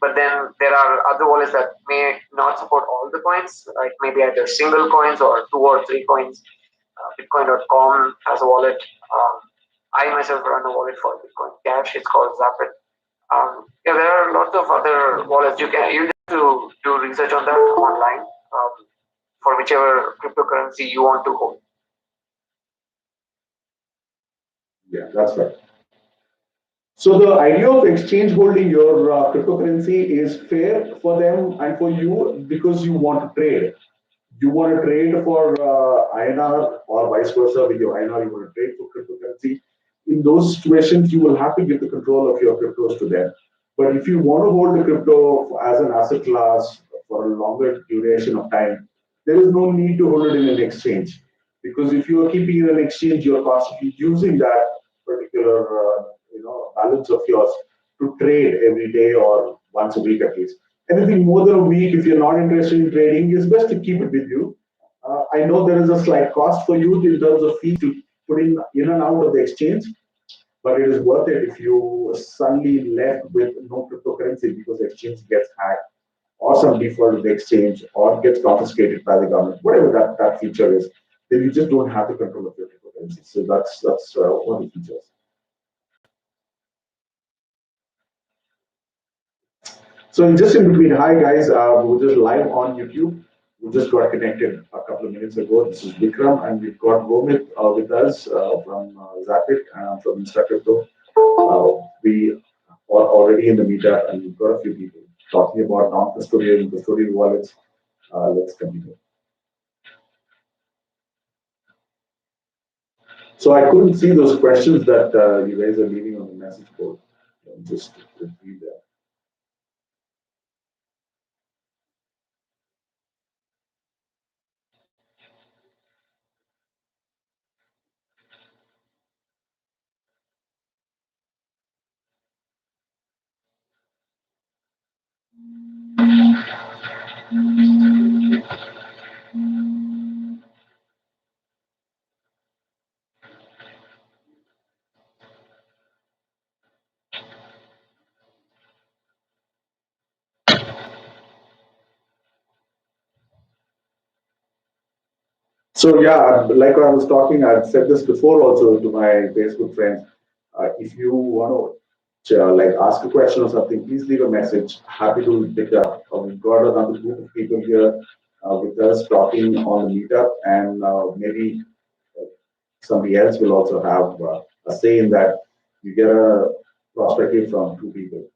but then there are other wallets that may not support all the coins. Like maybe either single coins or 2 or 3 coins. Bitcoin.com has a wallet. I myself run a wallet for Bitcoin Cash. It's called Zapit. Yeah, there are lots of other wallets. You just to do research on that online for whichever cryptocurrency you want to hold. Yeah, that's right. So the idea of exchange holding your cryptocurrency is fair for them and for you because you want to trade. You want to trade for INR or vice versa with your INR, you want to trade for cryptocurrency. In those situations, you will have to give the control of your cryptos to them. But if you want to hold the crypto as an asset class for a longer duration of time, there is no need to hold it in an exchange. Because if you are keeping it in an exchange, you're constantly using that particular balance of yours to trade every day or once a week at least. Anything more than a week, if you're not interested in trading, it's best to keep it with you. I know there is a slight cost for you in terms of fees to put in and out of the exchange, but it is worth it if you suddenly left with no cryptocurrency because the exchange gets hacked or some default of the exchange or gets confiscated by the government, whatever that feature is, then you just don't have the control of your cryptocurrency. So that's one of the features. So just in between, hi guys, we're just live on YouTube. We just got connected a couple of minutes ago. This is Vikram, and we've got Romit with us from Zapit and from InstaCrypto. We are already in the meetup, and we've got a few people talking about non-custodial and custodial wallets. Let's continue. So I couldn't see those questions that you guys are leaving on the message board. Just read that. So yeah, like I was talking, I've said this before also to my Facebook friends. If you want to like ask a question or something, please leave a message. Happy to pick up. We've got another group of people here with us talking on the meetup, and maybe somebody else will also have a say in that. You get a perspective from 2 people.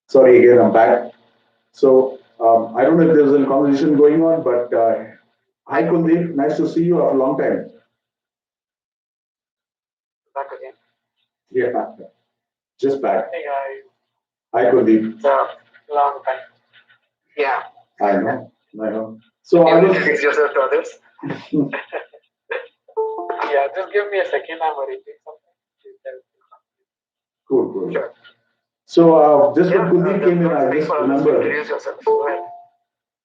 Sorry again, I'm back. So I don't know if there's a conversation going on, but hi Kuldeep, nice to see you after a long time. Back again. Yeah, just back. Hey guys. Hi Kuldeep. It's a long time. Yeah. I know. So you I was. introduce yourself to others. Yeah, just give me a second. I'm reading something. Cool. Sure. So just when Kuldeep came in, I just remember. Introduce yourself. Go ahead.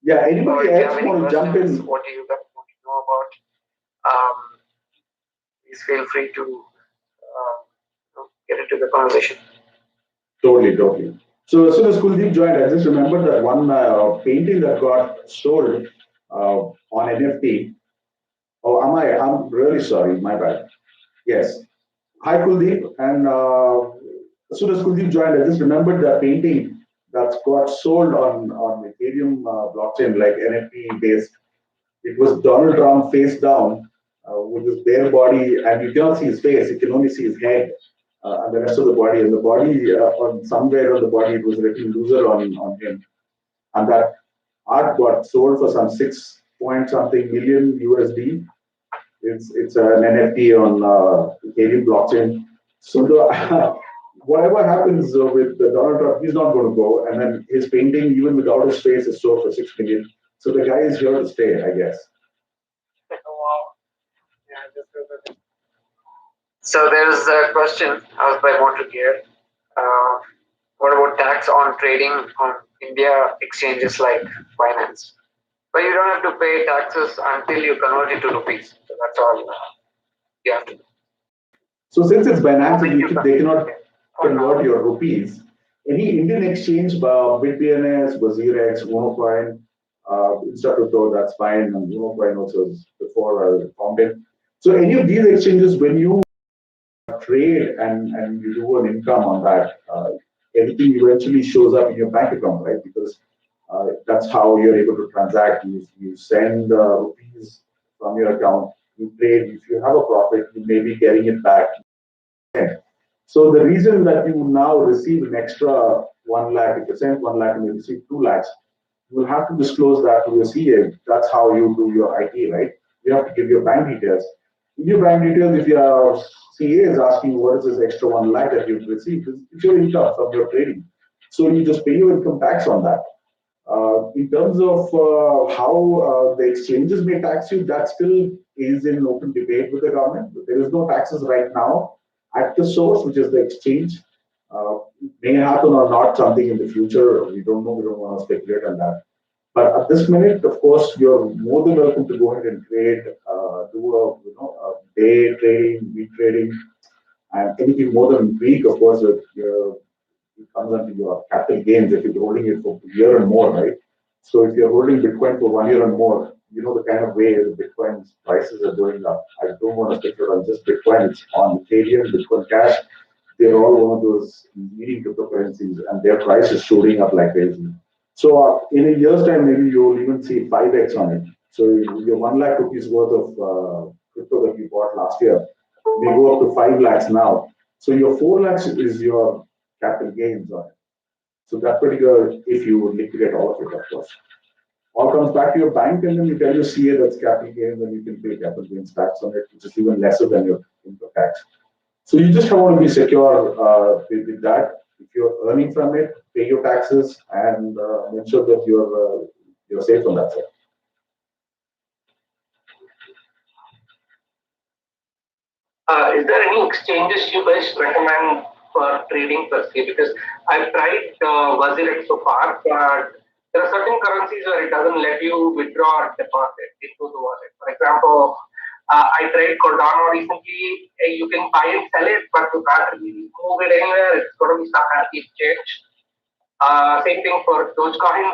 Yeah, anybody else want to jump in? What do you guys want to know about? Please feel free to get into the conversation. Totally. So as soon as Kuldeep joined, I just remembered that one painting that got sold on NFT. Oh, I'm really sorry. My bad. Yes. Hi Kuldeep, and as soon as Kuldeep joined, I just remembered the painting that got sold on Ethereum blockchain, like NFT based. It was Donald Trump face down with his bare body, and you cannot see his face; you can only see his head and the rest of the body. And the body, on somewhere on the body, it was written "loser" on him, and that art got sold for some 6 point something million USD. It's an NFT on Ethereum blockchain. So whatever happens with Donald Trump, he's not going to go. And then his painting, even without his face, is sold for 6 million. So the guy is here to stay, I guess. Wow. Yeah, just So there's a question asked by Motor Gear. Uh, what about tax on trading on India exchanges like Binance? But you don't have to pay taxes until you convert it to rupees. So that's all you have to do. So since it's Binance, they cannot convert your rupees. Any Indian exchange, BitBNS, WazirX, Monocoin, InstaCrypto, that's fine, and Monocoin also is before founded. So any of these exchanges, when you trade and you do an income on that, everything eventually shows up in your bank account, right? Because that's how you're able to transact. You send rupees from your account, you trade. If you have a profit, you may be getting it back. So the reason that you now receive an extra 1 lakh, if you send 1 lakh and you receive 2 lakhs, you will have to disclose that to your CA. That's how you do your IT, right? You have to give your bank details. In your bank details, if your CA is asking what is this extra 1 lakh that you've received, it's your income from your trading. So you just pay your income tax on that. In terms of how the exchanges may tax you, that still is in open debate with the government. There is no taxes right now at the source, which is the exchange. It may happen or not, something in the future. We don't know. We don't want to speculate on that. But at this minute, of course, you're more than welcome to go ahead and trade, do a day trading, week trading, and anything more than a week, of course, it comes under your capital gains if you're holding it for a year and more, right? So if you're holding Bitcoin for 1 year and more, you know the kind of way the Bitcoin prices are going up. I don't want to speculate on just Bitcoin. It's on Ethereum, Bitcoin Cash. They're all one of those leading cryptocurrencies, and their price is shooting up like crazy. So in a year's time, maybe you'll even see 5x on it. So your 1 lakh rupees worth of crypto that you bought last year may go up to 5 lakhs now. So your 4 lakhs is your capital gains on it. So that particular, if you would liquidate all of it, of course. All comes back to your bank, and then you tell your CA that's capital gains, and you can pay capital gains tax on it, which is even lesser than your income tax. So you just want to be secure with that. If you're earning from it, pay your taxes and make sure that you're safe on that side. Is there any exchanges you guys recommend for trading per se? Because I've tried WazirX so far, but there are certain currencies where it doesn't let you withdraw or deposit into the wallet. For example, I tried Cardano recently. You can buy and sell it, but you can't really move it anywhere. It's going to be stuck at the exchange. Same thing for Dogecoin.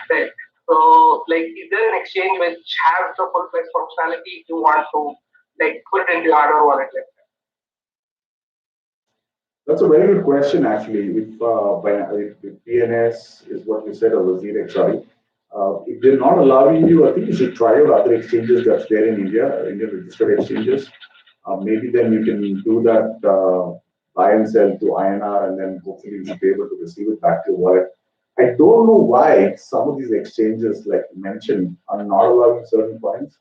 Right. So, like, is there an exchange which has the full-fledged functionality if you want to, like, put it into your hardware wallet? Like that? That's a very good question, actually. If PNS is what you said, or WazirX, sorry. If they're not allowing you, I think you should try out other exchanges that's there in India, Indian registered exchanges. Maybe then you can do that buy and sell to INR, and then hopefully you'll be able to receive it back to your wallet. I don't know why some of these exchanges, like you mentioned, are not allowing certain coins.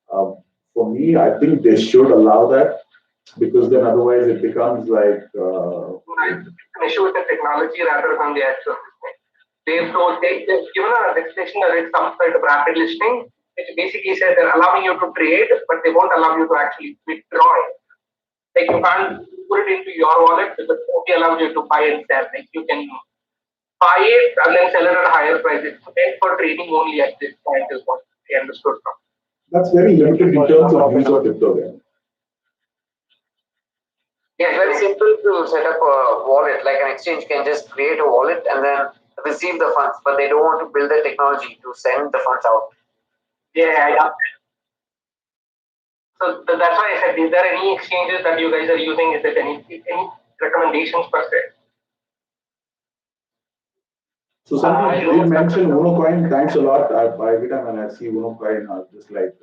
For me, I think they should allow that, because then otherwise it becomes like an issue with the technology rather than the actual listing. They've given a legislation that it's some sort of rapid listing, which basically says they're allowing you to trade, but they won't allow you to actually withdraw it. Like, you can't put it into your wallet, but it only allows you to buy and sell. Like, you can buy it and then sell it at a higher price. It's meant for trading only at this point, is what I understood from. That's very limited in terms of use of crypto then. Yeah, it's very simple to set up a wallet. Like an exchange can just create a wallet and then receive the funds, but they don't want to build the technology to send the funds out. Yeah. So that's why I said, is there any exchanges that you guys are using? Is there any recommendations per se? So somebody did mention Unocoin. Thanks a lot. Every time when I see Unocoin, I just like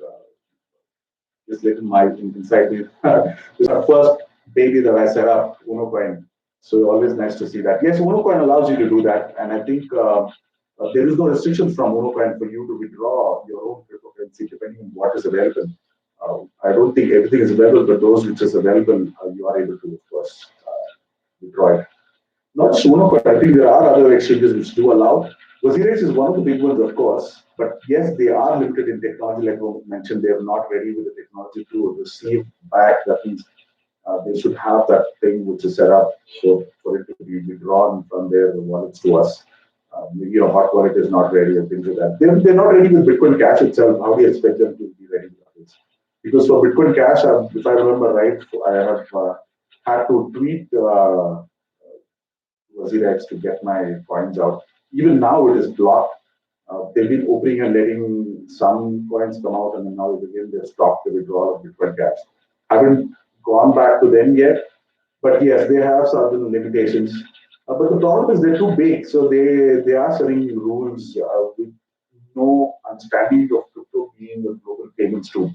just little my inside me. It's the first baby that I set up, Unocoin. So always nice to see that. Yes, Unocoin allows you to do that, and I think there is no restrictions from Unocoin for you to withdraw your own cryptocurrency depending on what is available. I don't think everything is available, but those which is available, you are able to, of course, withdraw it. Not Suno, but I think there are other exchanges which do allow. WazirX is one of the big ones, of course, but yes, they are limited in technology. Like I mentioned, they are not ready with the technology to receive back. That means they should have that thing which is set up for it to be withdrawn from their wallets to us. Maybe a hot wallet is not ready and things like that. They're not ready with Bitcoin Cash itself. How do you expect them to be ready with others? Because for Bitcoin Cash, if I remember right, I have had to tweet WazirX to get my coins out. Even now, it is blocked. They've been opening and letting some coins come out, and then now again they've stopped the withdrawal of Bitcoin Cash. Haven't gone back to them yet, but yes, they have certain limitations. But the problem is they're too big, so they are setting rules with no understanding of crypto being a global payments tool.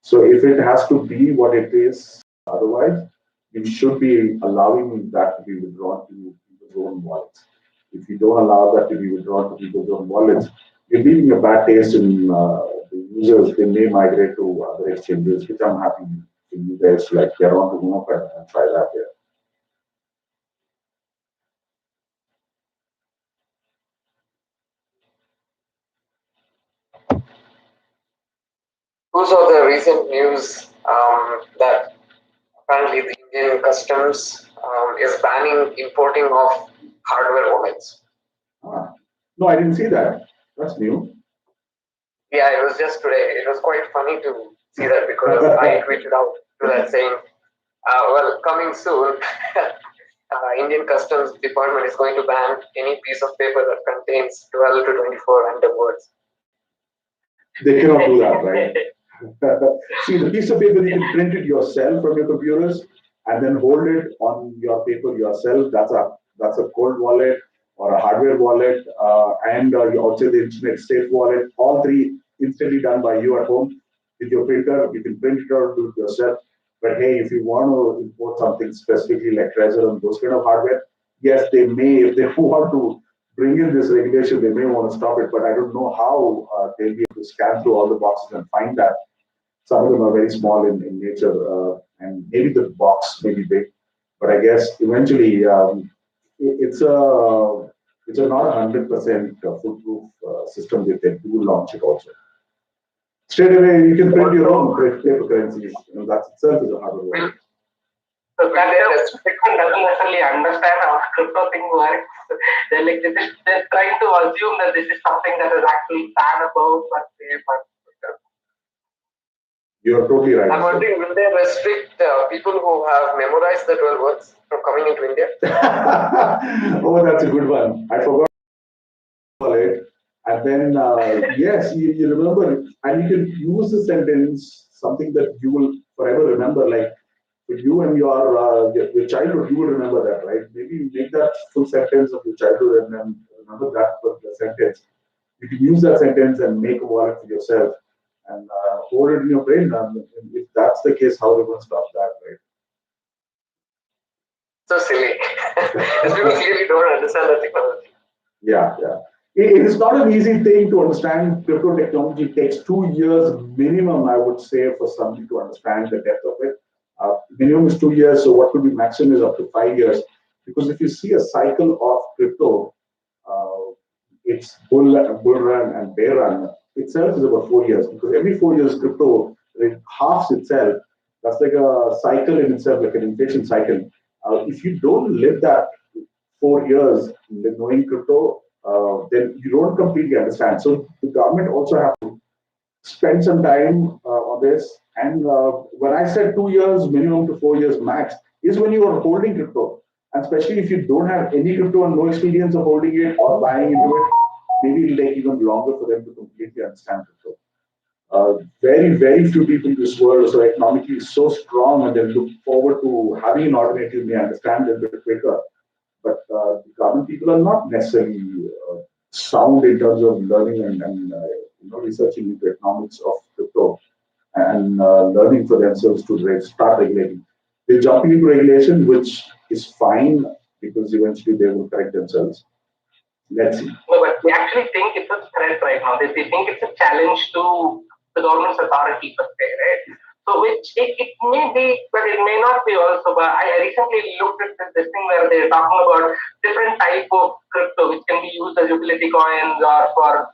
So if it has to be what it is, otherwise, you should be allowing that to be withdrawn to people's own wallets. If you don't allow that to be withdrawn to people's own wallets, you're leaving a bad taste in the users. They may migrate to other exchanges, which I'm happy for you guys to like get on to Monopoly and try that here. Who saw the recent news that apparently the Indian customs is banning importing of hardware wallets? No, I didn't see that. That's new. Yeah, it was just today. It was quite funny to see that because I tweeted out to that saying, well, coming soon, Indian Customs Department is going to ban any piece of paper that contains 12 to 24 random words. They cannot do that, right? See, the piece of paper, you can print it yourself from your computers and then hold it on your paper yourself. That's a cold wallet or a hardware wallet, and you also the internet safe wallet. All three instantly done by you at home with your printer. You can print it out, do it yourself. But hey, if you want to import something specifically like Trezor and those kind of hardware, yes, they may, if they want to bring in this regulation, they may want to stop it. But I don't know how they'll be able to scan through all the boxes and find that. Some of them are very small in nature, and maybe the box may be big, but I guess eventually it's a not 100% foolproof system that they do launch it also. Straight away, you can print your own paper currencies. That itself is a hardware wallet. So Bitcoin doesn't necessarily understand how crypto thing works. They're trying to assume that this is something that is actually bannable, but you're totally right. I'm wondering, will they restrict people who have memorized the 12 words from coming into India? Oh, that's a good one. I forgot it. And then, yes, you remember, and you can use the sentence, something that you will forever remember, like for you and your childhood, you will remember that, right? Maybe you make that full sentence of your childhood and then remember that particular sentence. You can use that sentence and make a wallet for yourself and hold it in your brain. And if that's the case, how they're going to stop that, right? So silly. These people clearly don't understand the technology. Yeah. It is not an easy thing to understand. Crypto technology takes 2 years minimum, I would say, for somebody to understand the depth of it. Minimum is 2 years, so what could be maximum is up to 5 years. Because if you see a cycle of crypto, it's bull run and bear run itself is about 4 years. Because every 4 years, crypto halves itself. That's like a cycle in itself, like an inflation cycle. If you don't live that 4 years knowing crypto, then you don't completely understand. So the government also have to spend some time on this. And when I said 2 years minimum to 4 years max, is when you are holding crypto. And especially if you don't have any crypto and no experience of holding it or buying into it, maybe it'll take even longer for them to completely understand crypto. Very, very few people in this world are economically so strong and they look forward to having an alternative may understand it a bit quicker. But the government people are not necessarily sound in terms of learning and researching into economics of crypto and learning for themselves to start regulating. They're jumping into regulation, which is fine because eventually they will correct themselves. Let's see. No, but they actually think it's a threat right now. They think it's a challenge to the government's authority per se, right? So which it may be, but it may not be also. But I recently looked at this thing where they're talking about different type of crypto which can be used as utility coins or for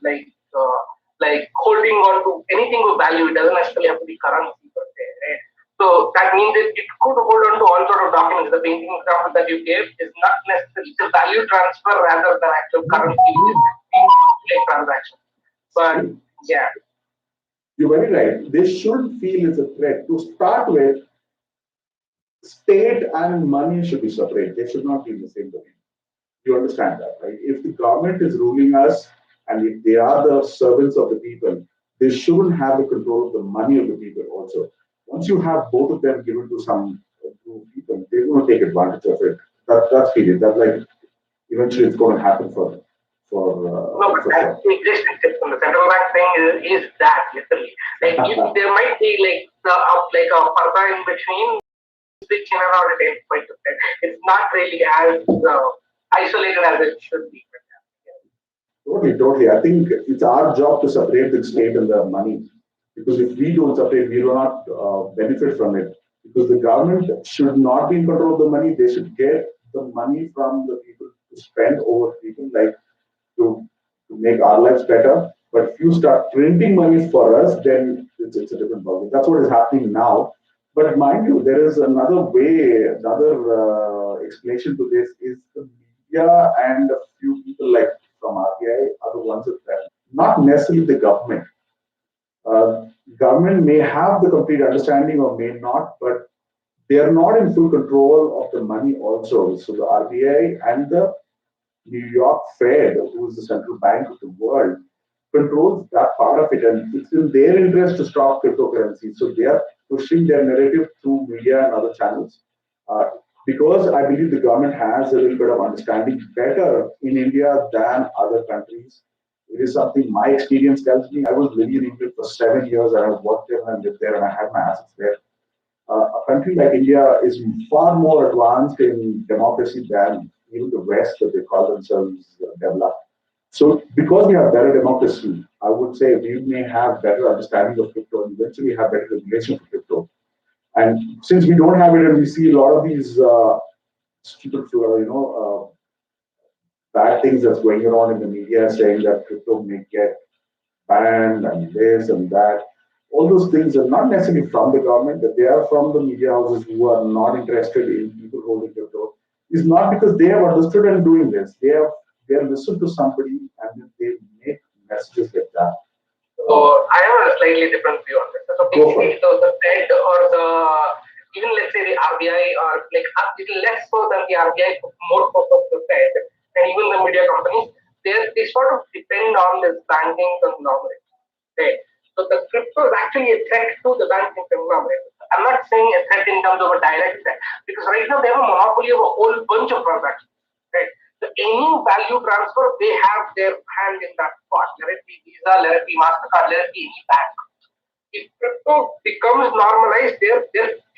like holding on to anything of value. It doesn't necessarily have to be currency per se, right? So So that means it could hold on to all sort of documents. The banking example that you gave is not necessarily it's a value transfer rather than actual currency which is being like transaction. But yeah. You're very right. They should feel it's a threat. To start with, state and money should be separate. They should not be in the same domain. You understand that, right? If the government is ruling us and if they are the servants of the people, they shouldn't have the control of the money of the people also. Once you have both of them given to some to people, they're going to take advantage of it. That's feeling. That's like eventually it's going to happen for No, but for that's sure. the existing system. The central bank thing is that literally. Like if there might be like like a parda in between which in and out at any point of time. It's not really as isolated as it should be. Totally, totally. I think it's our job to separate the state and the money. Because if we don't separate, we will not benefit from it. Because the government should not be in control of the money. They should get the money from the people to spend over people, like to make our lives better. But if you start printing money for us, then it's a different problem. That's what is happening now. But mind you, there is another way, another explanation to this is the media and a few people like from RBI are the ones that not necessarily the government. Uh, Government may have the complete understanding or may not, but they are not in full control of the money also. So the RBI and the New York Fed, who is the central bank of the world, controls that part of it, and it's in their interest to stop cryptocurrency. So they are pushing their narrative through media and other channels. Uh, because I believe the government has a little bit of understanding better in India than other countries. It is something my experience tells me. I was living in England for 7 years and I worked there and lived there and I had my assets there. A country like India is far more advanced in democracy than even the West that they call themselves developed. So because we have better democracy, I would say we may have better understanding of crypto and eventually have better regulation for crypto. And since we don't have it and we see a lot of these stupid, bad things that's going on in the media saying that crypto may get banned and this and that. All those things are not necessarily from the government, but they are from the media houses who are not interested in people holding crypto. It's not because they have understood and doing this. They have listened to somebody and they make messages like that. So I have a slightly different view on this. So basically, the Fed or the even let's say the RBI or like a little less so than the RBI, more focus of the Fed and even the media companies, they sort of depend on this banking conglomerate. Right? So the crypto is actually a threat to the banking conglomerate. I'm not saying a threat in terms of a direct threat because right now they have a monopoly of a whole bunch of transactions. Right? So any value transfer, they have their hand in that pot. Let it be Visa, let it be MasterCard, let it be any bank. If crypto becomes normalized, they're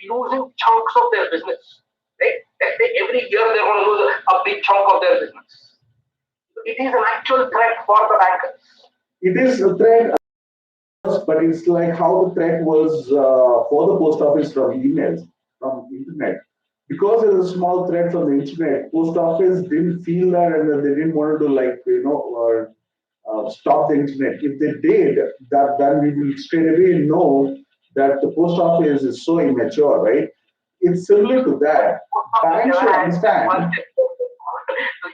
losing chunks of their business. Right? Every year they're going to lose a big chunk of their business. So it is an actual threat for the bankers. It is a threat, but it's like how the threat was for the post office from emails, from internet. Because it was a small threat from the internet, post office didn't feel that and they didn't want to stop the internet. If they did that, then we will straight away know that the post office is so immature, right? It's similar to that. Banks should understand. So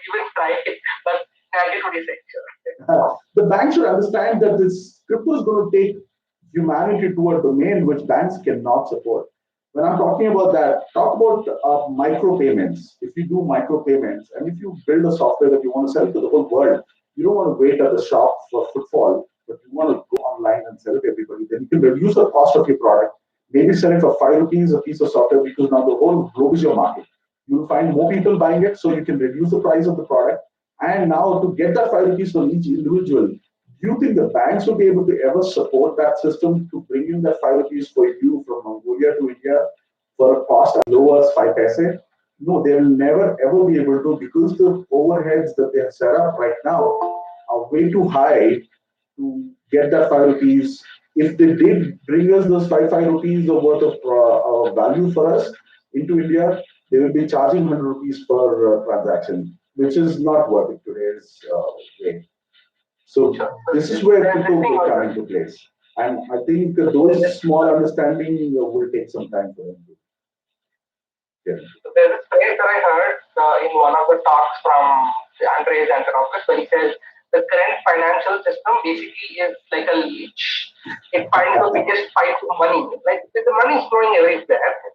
even try it, but I get what you're saying. Sure. The bank should understand that this crypto is going to take humanity to a domain which banks cannot support. When I'm talking about that, talk about micropayments. If you do micropayments and if you build a software that you want to sell to the whole world, you don't want to wait at the shop for footfall, but you want to go online and sell it to everybody. Then you can reduce the cost of your product. Maybe sell it for 5 rupees a piece of software because now the whole globe is your market. You will find more people buying it, so you can reduce the price of the product. And now to get that 5 rupees from each individual, do you think the banks will be able to ever support that system to bring in that 5 rupees for you from Mongolia to India for a cost as low as 5 paise? No, they will never ever be able to because the overheads that they have set up right now are way too high to get that 5 rupees. If they did bring us those five rupees of worth of value for us into India, they will be charging 100 rupees per transaction, which is not worth it today's way. So this is where crypto will come into place. And I think those small understanding will take some time for them to get. So there's a phrase that I heard in one of the talks from Andre's INCTokens where he says the current financial system basically is like a leech. It finds the biggest pipe of money. Like the money is flowing everywhere.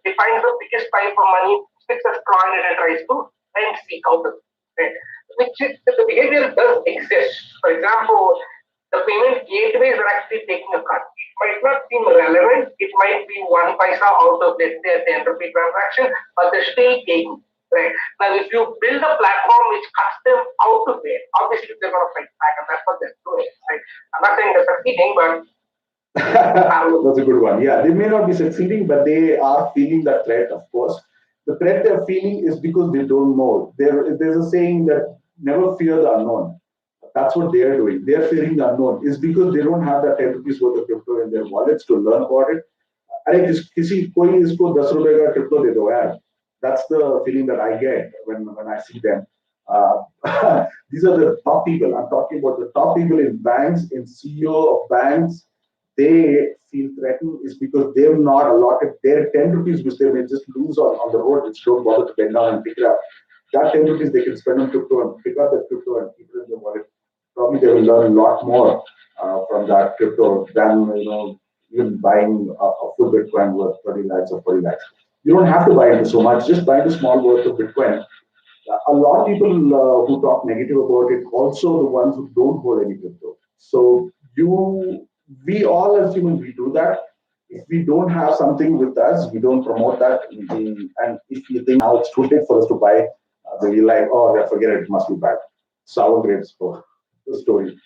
It finds the biggest pipe of money, sticks a straw in it and tries to try and seek out of it. Right? Which is, the behavior does exist. For example, the payment gateways are actually taking a cut. It might not seem relevant. It might be 1 paisa out of, let's say, a 10 rupee transaction, but they're still taking. Right? Now, if you build a platform which cuts them out of it, obviously they're going to fight back, and that's what they're doing. Right? I'm not saying they're succeeding, but that's a good one. Yeah, they may not be succeeding, but they are feeling the threat, of course. The threat they're feeling is because they don't know. There's a saying that never fear the unknown. That's what they are doing. They are fearing the unknown. It's because they don't have that 10 rupees worth of crypto in their wallets to learn about it. अरे किसी कोई इसको 10 रुपए का crypto दे दो यार. That's the feeling that I get when I see them. These are the top people. I'm talking about the top people in banks, in CEO of banks. They feel threatened is because they've not allotted their 10 rupees, which they may just lose on the road, which don't bother to bend down and pick it up. That 10 rupees they can spend on crypto and pick up the crypto and keep it in the wallet. Probably they will learn a lot more from that crypto than even buying a full Bitcoin worth 30 lakhs or 40 lakhs. You don't have to buy into so much, just buy the small worth of Bitcoin. A lot of people who talk negative about it, also the ones who don't hold any crypto. So we all as humans, we do that. If we don't have something with us, we don't promote that. And if you think now it's too late for us to buy, then you're like, oh, yeah, forget it, it must be bad. Sour grapes for the story.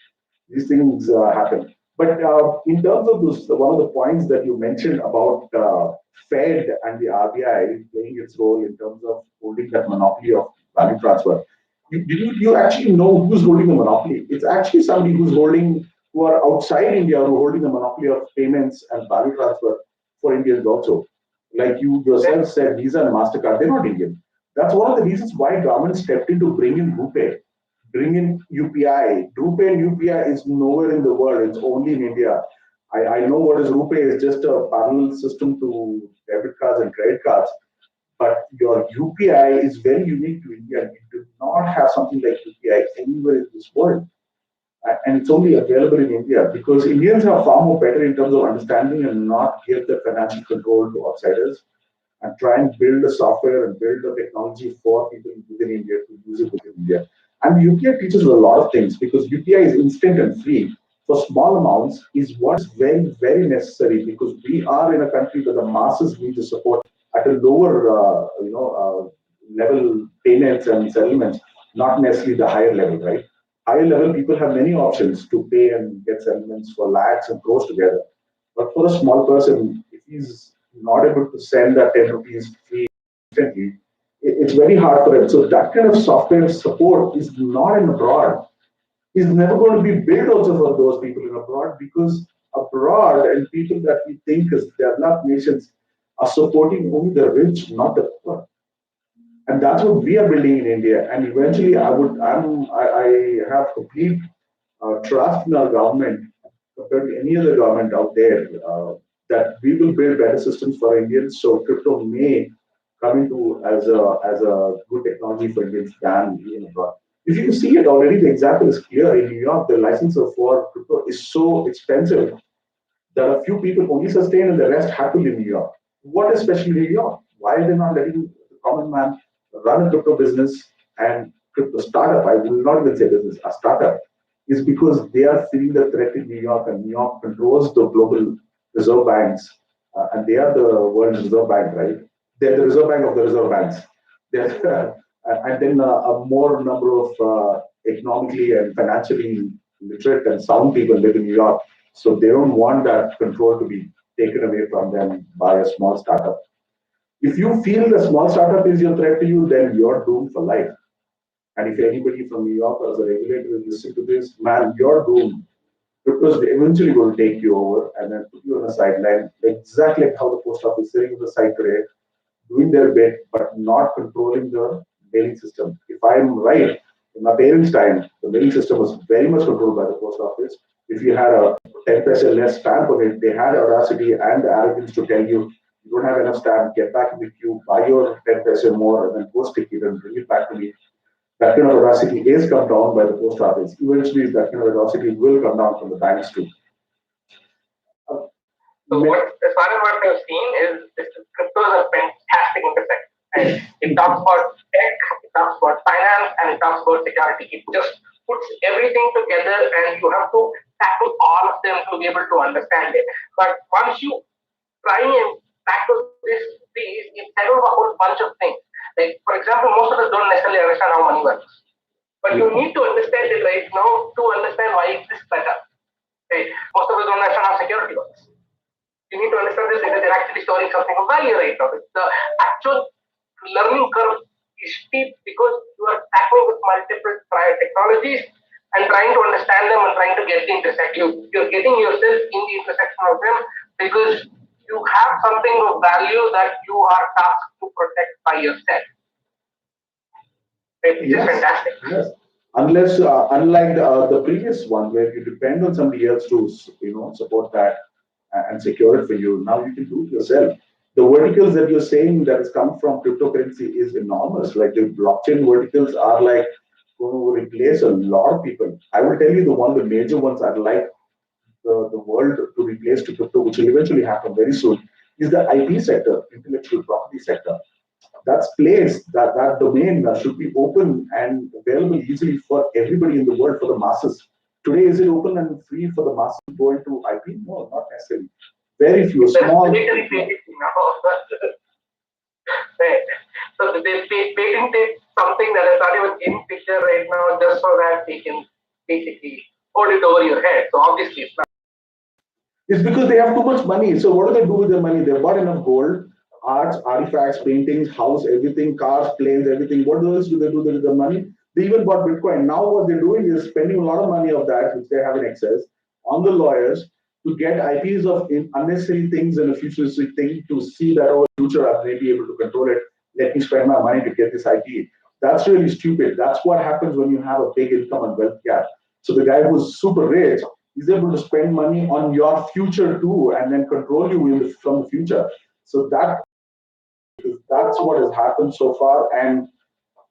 These things happen. But in terms of this, one of the points that you mentioned about Fed and the RBI playing its role in terms of holding that monopoly of value transfer, you actually know who's holding the monopoly. It's actually somebody who are outside India who are holding the monopoly of payments and value transfer for Indians also. Like you yourself said, Visa and MasterCard, they're not Indian. That's one of the reasons why government stepped in to bring in RuPay, bring in UPI. RuPay and UPI is nowhere in the world. It's only in India. I know what is RuPay. It's just a parallel system to debit cards and credit cards. But your UPI is very unique to India. You do not have something like UPI anywhere in this world. And it's only available in India because Indians are far more better in terms of understanding and not give the financial control to outsiders and try and build the software and build the technology for people within India to use it within India. And UPI teaches us a lot of things because UPI is instant and free for small amounts is what is very, very necessary because we are in a country where the masses need the support at a lower, level payments and settlements, not necessarily the higher level, right? Higher level people have many options to pay and get settlements for lakhs and crores together. But for a small person, if he's not able to send that 10 rupees free instantly, it's very hard for him. So that kind of software support is not in abroad. Is never going to be built also for those people in abroad because abroad and people that we think as developed nations are supporting only the rich, not the poor. And that's what we are building in India. And eventually, I have complete trust in our government compared to any other government out there that we will build better systems for Indians. So crypto may come into as a good technology for Indians than even abroad. If you see it already, the example is clear. In New York, the license for crypto is so expensive that a few people only sustain and the rest happen in New York. What is special in New York? Why are they not letting the common man run a crypto business and crypto startup? I will not even say business, a startup is because they are feeling the threat in New York, and New York controls the global reserve banks, and they are the world's reserve bank, right? They're the reserve bank of the reserve banks. And then a more number of economically and financially literate and sound people live in New York, so they don't want that control to be taken away from them by a small startup. If you feel the small startup is your threat to you, then you're doomed for life. And if anybody from New York or as a regulator is listening to this, man, you're doomed. Because they eventually going to take you over and then put you on a sideline, exactly like how the post office is sitting on the side today, doing their bit, but not controlling the mailing system. If I'm right, in my parents' time, the mailing system was very much controlled by the post office. If you had a 10% less stamp on it, they had the audacity and the arrogance to tell you, you don't have enough stamp, get back in the queue, buy your 10% more, and then go stick it and bring it back to me. That kind of audacity is come down by the post office. Eventually, that kind of audacity will come down from the banks too. So what, as far as what I've seen is crypto is a fantastic intersection. And it talks about tech, it talks about finance, and it talks about security. It just puts everything together, and you have to tackle all of them to be able to understand it. But once you try and tackle these, it settles a whole bunch of things. Like, for example, most of us don't necessarily understand how money works. But you need to understand it right now to understand why it is better. Okay? Most of us don't understand how security works. You need to understand this because they're actually storing something of value right now. The actual learning curve is steep because you are tackling with multiple prior technologies and trying to understand them and trying to get the intersection. You're getting yourself in the intersection of them because you have something of value that you are tasked to protect by yourself. It's fantastic. Yes. Unless, unlike the previous one where you depend on somebody else to support that and secure it for you, now you can do it yourself. The verticals that you're saying that has come from cryptocurrency is enormous. Like the blockchain verticals are like going to replace a lot of people. I will tell you the one of the major ones I'd like the world to replace to crypto, which will eventually happen very soon, is the IP sector, intellectual property sector. That's place, that domain should be open and available easily for everybody in the world, for the masses. Today, is it open and free for the masses to go into IP? No, not necessarily. Very few, small. So they patented something that is not even in picture right now, just so that they can basically hold it over your head. So obviously, it's not. It's because they have too much money. So what do they do with their money? They've bought enough gold, arts, artifacts, paintings, house, everything, cars, planes, everything. What else do they do with the money? They even bought Bitcoin. Now what they're doing is spending a lot of money of that, which they have in excess, on the lawyers to get IPs of unnecessary things and a futuristic thing to see that over the future I may be able to control it. Let me spend my money to get this IP. That's really stupid. That's what happens when you have a big income and wealth gap. So the guy who's super rich is able to spend money on your future too, and then control you from the future. So that's what has happened so far, and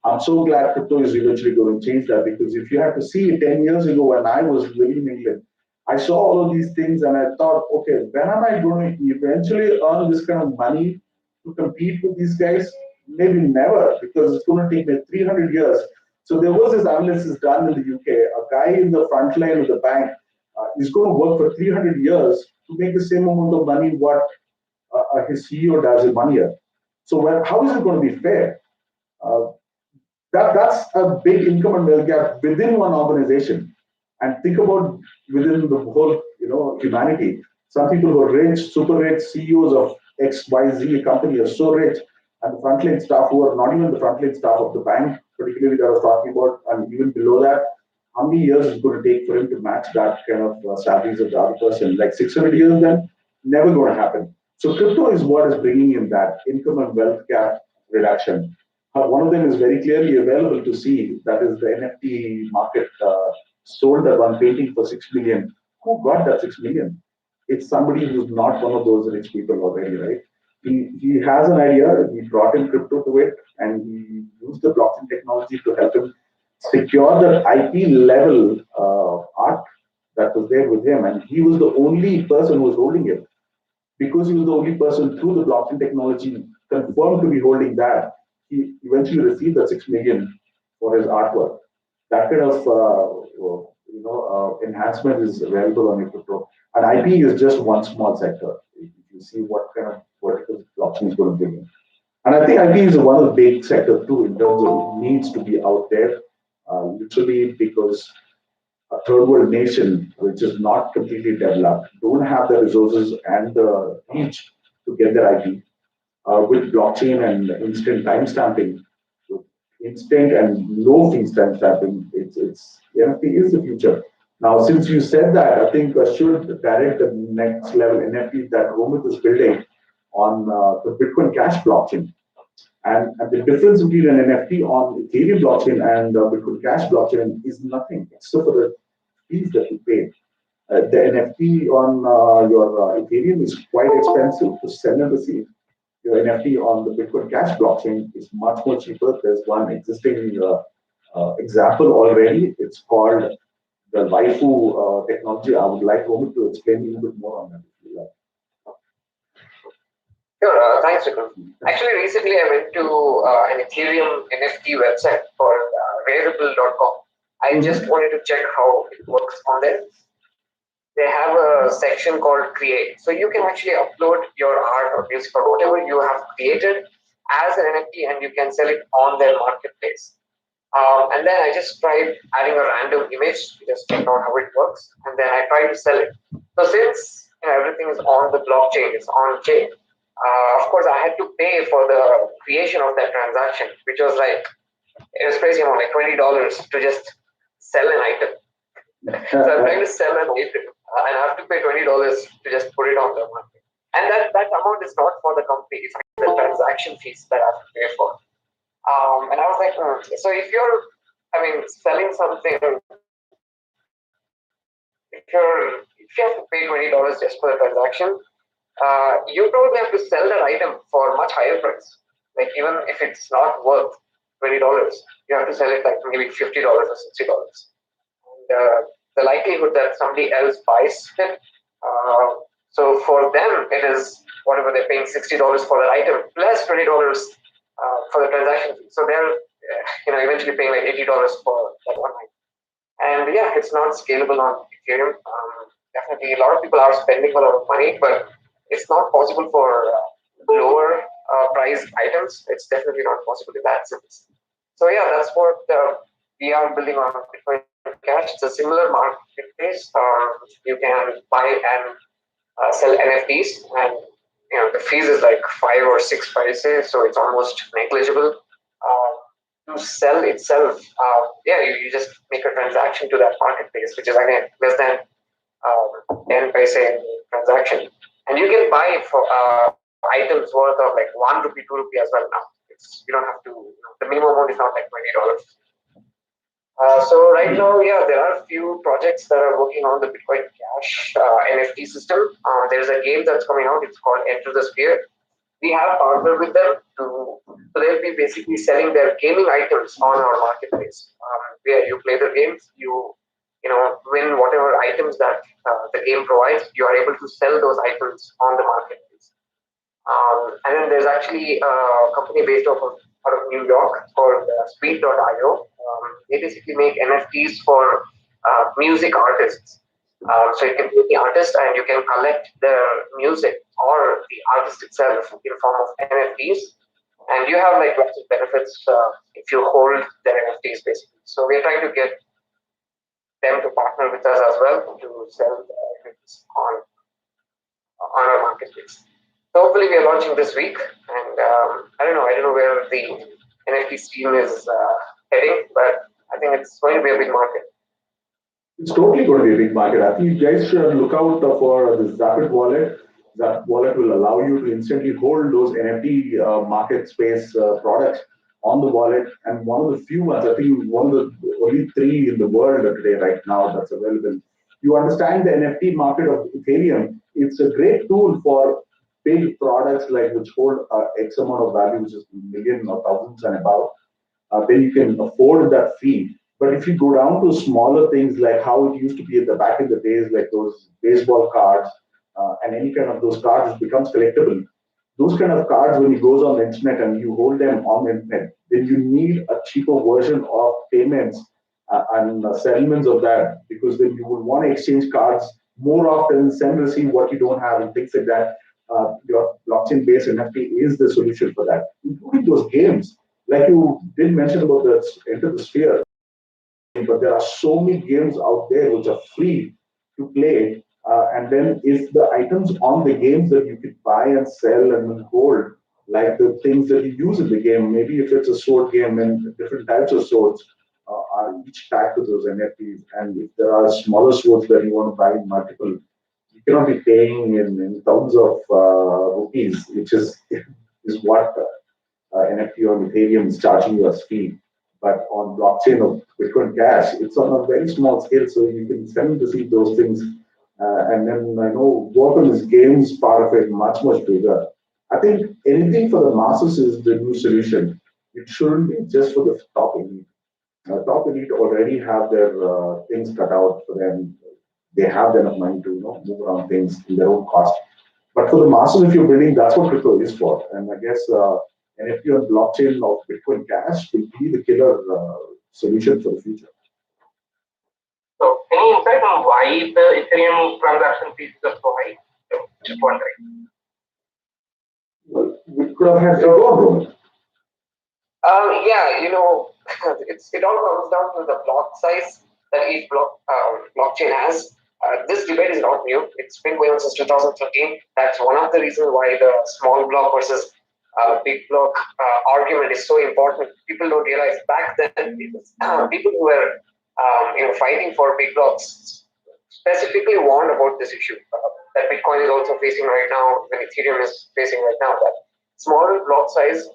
I'm so glad crypto is eventually going to change that, because if you have to see 10 years ago when I was living in England, I saw all of these things and I thought, okay, when am I going to eventually earn this kind of money to compete with these guys? Maybe never, because it's going to take me 300 years. So there was this analysis done in the UK. A guy in the front line of the bank is going to work for 300 years to make the same amount of money what his CEO does in 1 year. So how is it going to be fair? That's a big income and wealth gap within one organization. And think about within the whole, humanity. Some people who are rich, super rich, CEOs of XYZ company are so rich, and the frontline staff who are not even the frontline staff of the bank, particularly that I was talking about, and even below that, how many years is it going to take for him to match that kind of salaries of the other person? Like 600 years then? Never going to happen. So crypto is what is bringing in that income and wealth gap reduction. One of them is very clearly available to see. That is the NFT market sold that one painting for 6 million. Who got that 6 million? It's somebody who's not one of those rich people already, right? He has an idea. He brought in crypto to it, and he used the blockchain technology to help him secure the IP level art that was there with him, and he was the only person who was holding it. Because he was the only person through the blockchain technology confirmed to be holding that, he eventually received the 6 million for his artwork. That kind of enhancement is available on your crypto. And IP is just one small sector. If you see what kind of verticals blockchain is going to bring in. And I think IP is one of the big sector too, in terms of needs to be out there, literally because a third world nation which is not completely developed don't have the resources and the reach to get their IP. With blockchain and instant timestamping, instant and low fee timestamping, it's NFT is the future. Now, since you said that, I think I should direct the next level NFT that Romit is building on the Bitcoin Cash blockchain. And the difference between an NFT on Ethereum blockchain and Bitcoin Cash blockchain is nothing except for the fees that you pay. The NFT on your Ethereum is quite expensive to sell and receive. Your NFT on the Bitcoin Cash blockchain is much more cheaper. There's one existing example already. It's called the Waifu technology. I would like Omid to explain a little bit more on that. Sure, thanks, Vikram. Actually, recently I went to an Ethereum NFT website called Rarible.com. I just wanted to check how it works on there. They have a section called Create. So you can actually upload your art or music or whatever you have created as an NFT and you can sell it on their marketplace. And then I just tried adding a random image to just check out how it works. And then I tried to sell it. So since everything is on the blockchain, it's on chain, of course, I had to pay for the creation of that transaction, which was like, it was crazy amount, like $20 to just sell an item. So I'm trying to sell an item and I have to pay $20 to just put it on the market. And that amount is not for the company, it's the transaction fees that I have to pay for. And I was like, so if you're, selling something, if you have to pay $20 just for the transaction, you probably have to sell that item for a much higher price. Like even if it's not worth $20, you have to sell it like maybe $50 or $60. And the likelihood that somebody else buys it, so for them it is whatever they're paying $60 for that item plus $20 for the transaction fee. So they're eventually paying like $80 for that one item. And yeah, it's not scalable on Ethereum. Definitely, a lot of people are spending a lot of money, but it's not possible for lower priced items. It's definitely not possible in that sense. So yeah, that's what we are building on Bitcoin Cash. It's a similar marketplace. You can buy and sell NFTs, and the fees is like 5 or 6 prices, so it's almost negligible. To sell itself, you just make a transaction to that marketplace, which is again less than 10 paise transaction, and you can buy for items worth of like 1 rupee, 2 rupee as well now. You don't have to. The minimum amount is not like $20. So right now, there are a few projects that are working on the Bitcoin Cash NFT system. There's a game that's coming out. It's called Enter the Sphere. We have partnered with them so they'll be basically selling their gaming items on our marketplace. Where you play the games, you win whatever items that the game provides. You are able to sell those items on the marketplace. And then there's actually a company based out of New York called Speed.io. They basically make NFTs for music artists. So you can be the artist and you can collect their music or the artist itself in form of NFTs. And you have like lots of benefits if you hold their NFTs basically. So we're trying to get them to partner with us as well to sell the NFTs on our marketplace. So hopefully we are launching this week, and I don't know where the NFT scene is heading, but I think it's going to be a big market. It's totally going to be a big market. I think you guys should look out for this Zapid wallet. That wallet will allow you to instantly hold those NFT market space products on the wallet, and one of the few ones, I think one of the only 3 in the world today right now that's available. You understand the NFT market of Ethereum. It's a great tool for big products like which hold X amount of value, which is million or thousands and above. Then you can afford that fee. But if you go down to smaller things like how it used to be at the back in the days, like those baseball cards and any kind of those cards becomes collectible. Those kind of cards, when it goes on the internet and you hold them on the internet, then you need a cheaper version of payments and settlements of that, because then you will want to exchange cards more often, send receive what you don't have and things like that. Your blockchain-based NFT is the solution for that, including those games. Like you did mention about the Enter the Sphere, but there are so many games out there which are free to play. And then if the items on the games that you could buy and sell and hold, like the things that you use in the game, maybe if it's a sword game and different types of swords are each tagged to those NFTs. And if there are smaller swords that you want to buy in multiple, you cannot be paying in thousands of rupees, which is what NFT on Ethereum is charging you as fee. But on blockchain of Bitcoin Cash, it's on a very small scale, so you can send and receive those things and then I know work on this games part of it much bigger. I think anything for the masses is the new solution. It shouldn't be just for the top elite. Top elite already have their things cut out for them. They have enough money to move around things in their own cost. But for the masses, if you're building, that's what crypto is for. And I guess NFT on blockchain of Bitcoin Cash will be the killer solution for the future. So, any insight on why the Ethereum transaction fees are so high? Just wondering. Well, we could have had your Roman. Yeah, it all comes down to the block size that each blockchain has. This debate is not new. It's been going on since 2013. That's one of the reasons why the small block versus big block argument is so important. People don't realize back then people who were fighting for big blocks specifically warned about this issue that Bitcoin is also facing right now, and Ethereum is facing right now. That smaller block size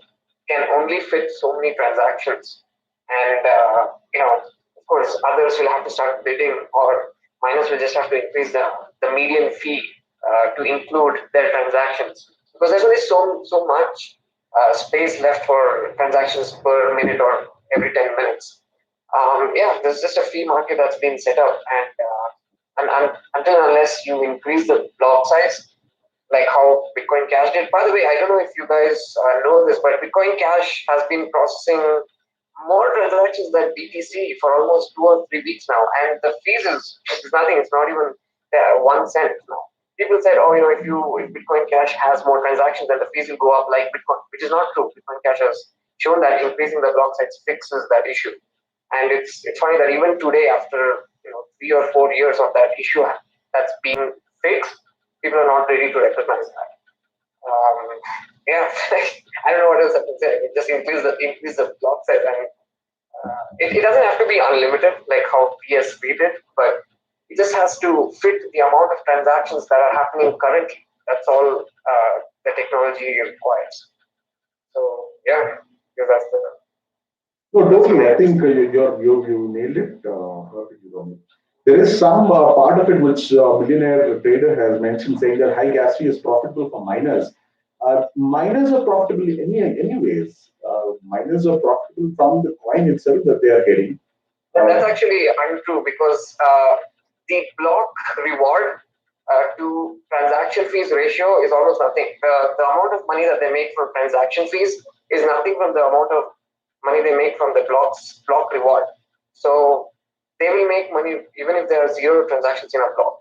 can only fit so many transactions, and of course, others will have to start bidding, or miners will just have to increase the median fee to include their transactions, because there's only so much space left for transactions per minute or every 10 minutes. Yeah, there's just a fee market that's been set up, and until unless you increase the block size, like how Bitcoin Cash did. By the way, I don't know if you guys know this, but Bitcoin Cash has been processing more transactions than BTC for almost 2 or 3 weeks now, and the fees is nothing. It's not even 1 cent now. People said, oh, if Bitcoin Cash has more transactions, then the fees will go up like Bitcoin, which is not true. Bitcoin Cash has shown that increasing the block size fixes that issue, and it's funny that even today, after 3 or 4 years of that issue that's being fixed, people are not ready to recognize that. Yeah, I don't know what else I can say. It just increase the block size, and it doesn't have to be unlimited like how PSV did, but it just has to fit the amount of transactions that are happening currently. That's all the technology requires. So yeah, because that's the. No, totally. I think you nailed it perfectly, Roman. There is some part of it which billionaire trader has mentioned, saying that high gas fee is profitable for miners. Miners are profitable anyways. Miners are profitable from the coin itself that they are getting. That's actually untrue, because the block reward to transaction fees ratio is almost nothing. The amount of money that they make from transaction fees is nothing from the amount of money they make from the block reward. So they will make money even if there are 0 transactions in a block.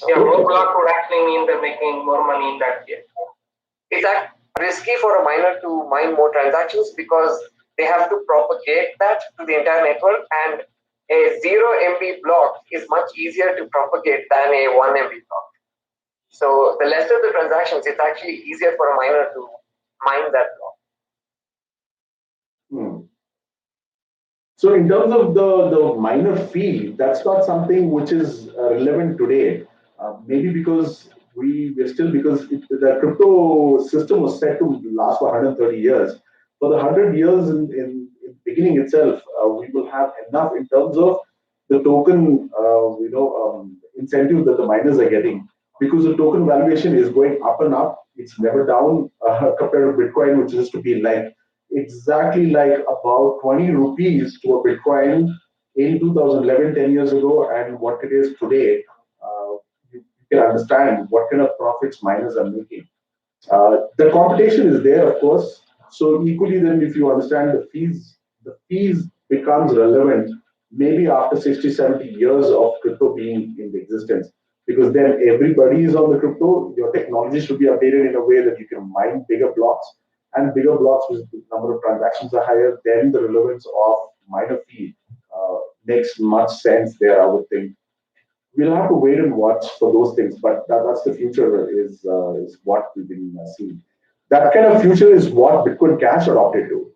Yeah, more block would actually mean they're making more money in that case. It's risky for a miner to mine more transactions, because they have to propagate that to the entire network, and a 0 MB block is much easier to propagate than a 1 MB block. So the lesser the transactions, it's actually easier for a miner to mine that block. So in terms of the miner fee, that's not something which is relevant today. Maybe because we're still, because the crypto system was set to last for 130 years. For the 100 years in beginning itself, we will have enough in terms of the token, incentive that the miners are getting, because the token valuation is going up and up. It's never down compared to Bitcoin, which used to be like exactly like about 20 rupees to a Bitcoin in 2011, 10 years ago, and what it is today. You can understand what kind of profits miners are making. The competition is there, of course. So equally, then if you understand the fees becomes relevant maybe after 60, 70 years of crypto being in existence. Because then everybody is on the crypto, your technology should be updated in a way that you can mine bigger blocks, and bigger blocks with the number of transactions are higher, then the relevance of miner fee makes much sense there, I would think. We'll have to wait and watch for those things, but that's the future is what we've been seeing. That kind of future is what Bitcoin Cash adopted to.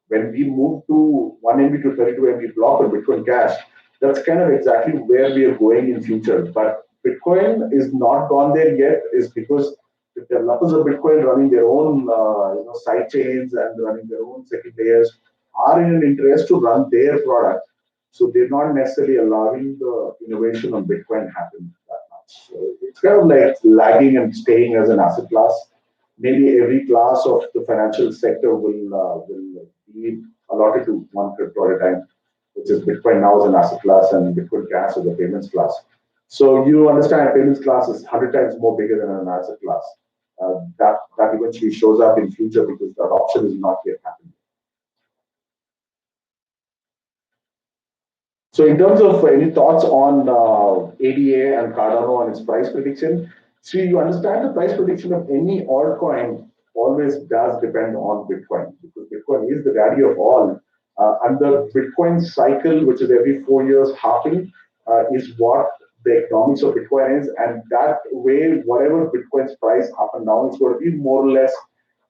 When we moved to 1 MB to 32 MB block on Bitcoin Cash, that's kind of exactly where we are going in future. But Bitcoin is not gone there yet, is because the developers of Bitcoin running their own side chains and running their own second layers are in an interest to run their product. So they're not necessarily allowing the innovation on Bitcoin happen that much. It's kind of like lagging and staying as an asset class. Maybe every class of the financial sector will be allotted to one crypto at a time, which is Bitcoin now as an asset class and Bitcoin Cash as a payments class. So you understand payments class is 100 times more bigger than an asset class. That eventually shows up in future because the adoption is not yet happening. So in terms of any thoughts on ADA and Cardano and its price prediction, see, you understand the price prediction of any altcoin always does depend on Bitcoin because Bitcoin is the daddy of all. And the Bitcoin cycle, which is every 4 years halving, is what the economics of Bitcoin is. And that way, whatever Bitcoin's price up and down, it's going to be more or less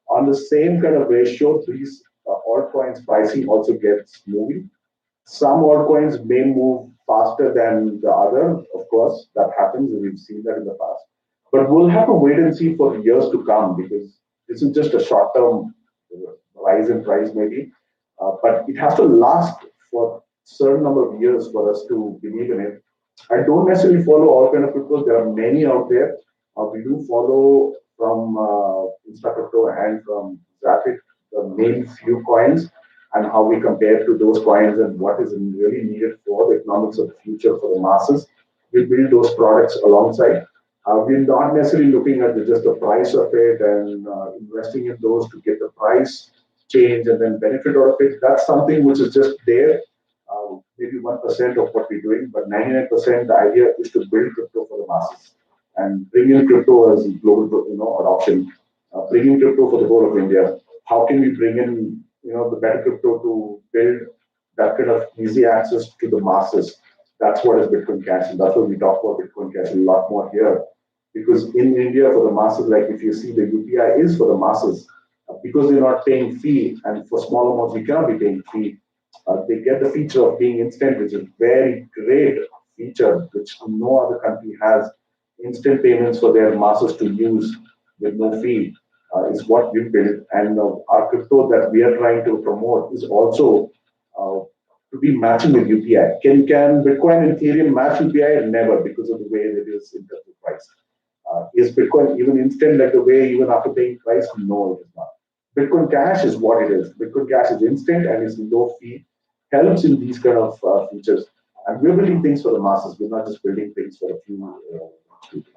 on the same kind of ratio. These altcoins pricing also gets moving. Some altcoins may move faster than the other. Of course, that happens, and we've seen that in the past. But we'll have to wait and see for years to come because this is just a short-term rise in price, maybe. But it has to last for a certain number of years for us to believe in it. I don't necessarily follow all kind of cryptos. There are many out there. We do follow from InstaCrypto and from Zapit the main few coins and how we compare to those coins and what is really needed for the economics of the future for the masses. We build those products alongside. We're not necessarily looking at just the price of it and investing in those to get the price change and then benefit out of it. That's something which is just there, maybe 1% of what we're doing, but 99% the idea is to build crypto for the masses and bring in crypto as global, adoption. Bring in crypto for the whole of India. How can we bring in, the better crypto to build that kind of easy access to the masses? That's what is Bitcoin Cash, and that's what we talk about Bitcoin Cash a lot more here. Because in India, for the masses, like if you see the UPI is for the masses, because they're not paying fee, and for small amounts we cannot be paying fee. They get the feature of being instant, which is very great feature, which no other country has. Instant payments for their masses to use with no fee is what we built, and our crypto that we are trying to promote is also to be matching with UPI. Can Bitcoin and Ethereum match UPI? Never, because of the way it is in terms of price. Is Bitcoin even instant like the way even after paying price? No, it is not. Bitcoin Cash is what it is. Bitcoin Cash is instant and is low fee, helps in these kind of features. And we're building things for the masses. We're not just building things for a few people.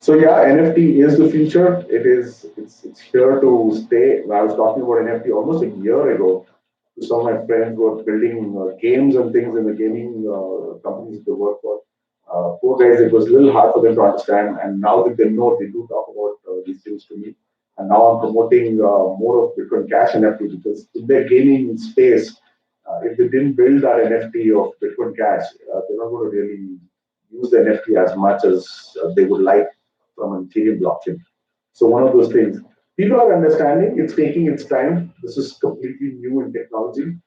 So yeah, NFT is the future. It's here to stay. I was talking about NFT almost a year ago to some of my friends who are building games and things in the gaming companies they work for. Poor guys, it was a little hard for them to understand. And now that they know, they do talk about these things to me. And now I'm promoting more of Bitcoin Cash NFT because in their gaming space, if they didn't build our NFT of Bitcoin Cash, they're not going to really use the NFT as much as they would like from an Ethereum blockchain. So one of those things. People are understanding, it's taking its time. This is completely new in technology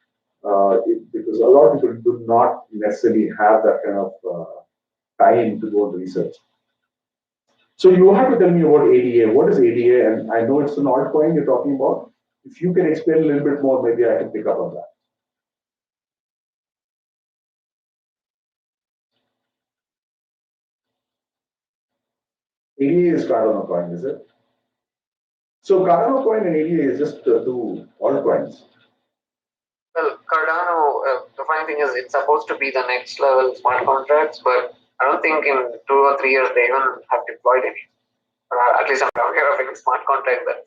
because a lot of people do not necessarily have that kind of time to go and research. So you have to tell me about ADA. What is ADA? And I know it's an altcoin you're talking about. If you can explain a little bit more, maybe I can pick up on that. ADA is Cardano coin, is it? So Cardano coin and ADA is just two altcoins. Well, Cardano, the funny thing is it's supposed to be the next level smart contracts, but I don't think in 2 or 3 years they even have deployed any. Or at least I'm not aware of any smart contract that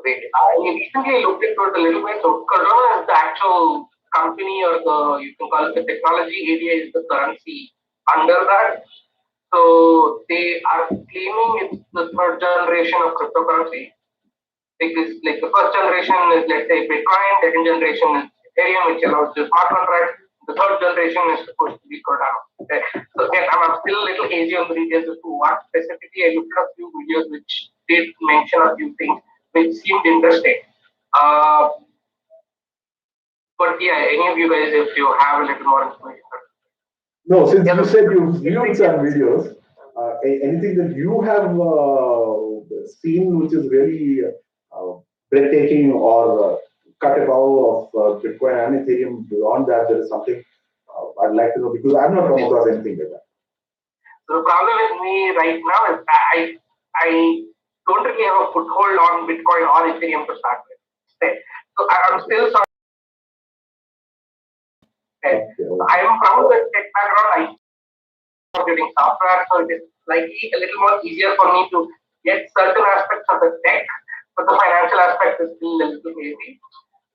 they I recently looked into it a little bit. So Cardano is the actual company or you can call it the technology. ADA is the currency under that. So they are claiming it's the third generation of cryptocurrency. Because like the first generation is, let's say, Bitcoin, second generation is Ethereum, which allows the smart contract. The third generation is supposed to be Cardano. Okay. So again, I'm still a little hazy on the details as to what specifically. I looked at a few videos which did mention a few things which seemed interesting. But yeah, any of you guys, if you have a little more information. No, since you said you've viewed some videos, anything that you have seen which is really breathtaking or cut above of Bitcoin and Ethereum? Beyond that, there is something I'd like to know, because I've not come across anything like that. So the problem with me right now is that I don't really have a foothold on Bitcoin or Ethereum to start with. Okay. So I'm still sort of, okay. So I am from the tech background. I'm doing software, so it is slightly a little more easier for me to get certain aspects of the tech, but the financial aspect is still a little hazy.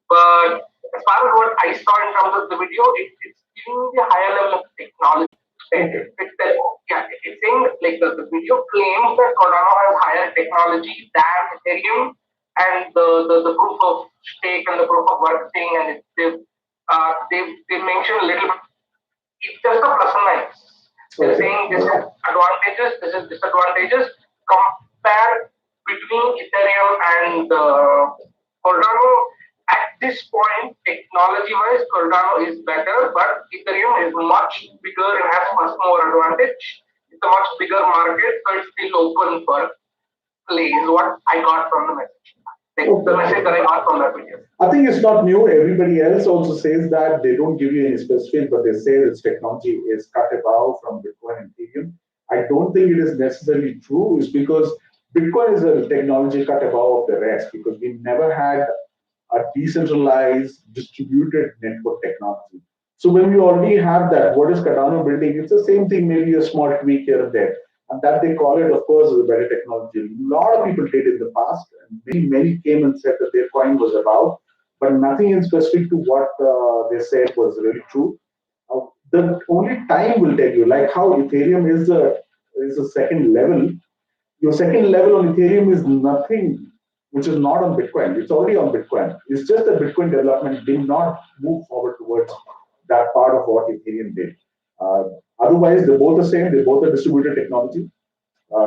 But as far as what I saw in terms of the video, it's giving me a higher level of technology. It's saying like the video claims that Cardano has higher technology than Ethereum, and the proof of stake and the proof of work thing, and they mentioned a little bit. It's just a plus and minus. They're saying this is advantages, this is disadvantages. Compare between Ethereum and Cardano. At this point, technology-wise, Cardano is better, but Ethereum is much bigger and has much more advantage. It's a much bigger market, so it's still open for play, is what I got from the message. The message that I got from that video. I think it's not new. Everybody else also says that. They don't give you any specifics, but they say its technology is cut above from Bitcoin and Ethereum. I don't think it is necessarily true. It's because Bitcoin is a technology cut above of the rest, because we never had a decentralized, distributed network technology. So when we already have that, what is Cardano building? It's the same thing, maybe a small tweak here and there. And that they call it, of course, is a better technology. A lot of people did in the past, and many came and said that their coin was above, but nothing in specific to what they said was really true. The only time will tell you, like how Ethereum is a second level. Your second level on Ethereum is nothing which is not on Bitcoin. It's already on Bitcoin. It's just that Bitcoin development did not move forward towards that part of what Ethereum did. Otherwise, they're both the same. They both are distributed technology,